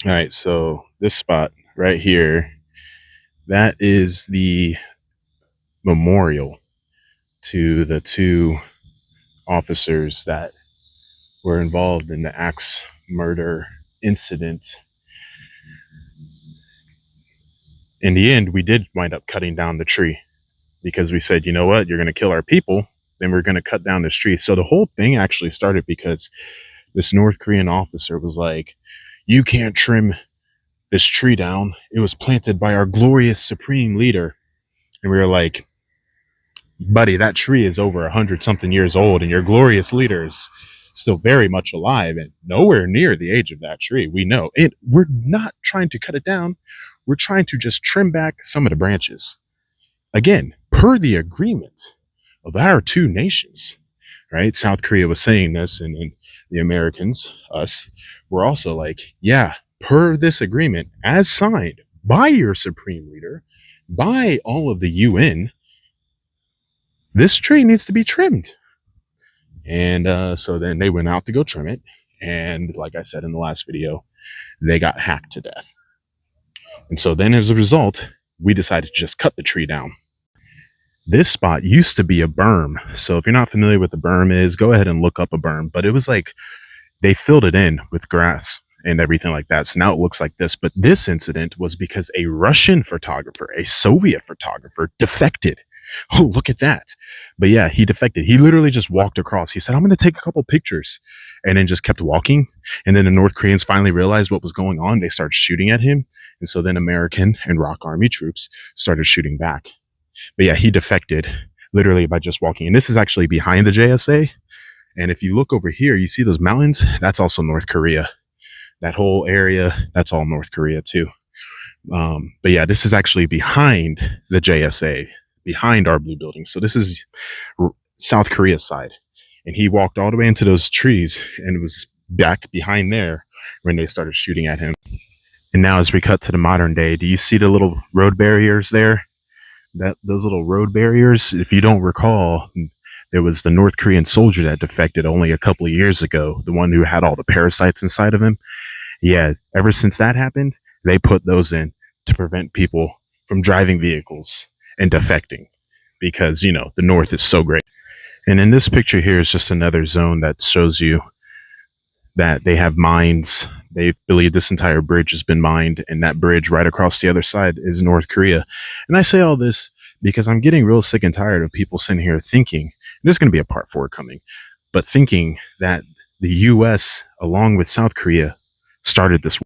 All right, so this spot right here, that is the memorial to the two officers that were involved in the axe murder incident. In the end, we did wind up cutting down the tree because we said, you know what, you're going to kill our people, then we're going to cut down this tree. So the whole thing actually started because this North Korean officer was like, you can't trim this tree down. It was planted by our glorious supreme leader. And we were like, buddy, that tree is over 100-something years old, and your glorious leader is still very much alive and nowhere near the age of that tree. We know. And we're not trying to cut it down. We're trying to just trim back some of the branches. Again, per the agreement of our two nations, right? South Korea was saying this, and the Americans, us, were also like, yeah, per this agreement, as signed by your supreme leader, by all of the UN, this tree needs to be trimmed. And so then they went out to go trim it. And like I said in the last video, they got hacked to death. And so then as a result, we decided to just cut the tree down. This spot used to be a berm. So if you're not familiar with the berm is, go ahead and look up a berm. But it was like they filled it in with grass and everything like that. So now it looks like this. But this incident was because a Russian photographer, a Soviet photographer, defected. Oh, look at that. But yeah, he defected. He literally just walked across. He said, I'm going to take a couple pictures, and then just kept walking. And then the North Koreans finally realized what was going on. They started shooting at him. And so then American and ROK Army troops started shooting back. But yeah, he defected literally by just walking. And this is actually behind the JSA. And if you look over here, you see those mountains? That's also North Korea. That whole area, that's all North Korea too. But yeah, this is actually behind the JSA, behind our blue building. So this is South Korea side. And he walked all the way into those trees and was back behind there when they started shooting at him. And now as we cut to the modern day, do you see the little road barriers there? Those little road barriers, if you don't recall, there was the North Korean soldier that defected only a couple of years ago, the one who had all the parasites inside of him. Yeah, ever since that happened, they put those in to prevent people from driving vehicles and defecting because, you know, the North is so great. And in this picture here is just another zone that shows you that they have mines. They believe this entire bridge has been mined, and that bridge right across the other side is North Korea. And I say all this because I'm getting real sick and tired of people sitting here thinking, there's going to be a part 4 coming, but thinking that the US, along with South Korea, started this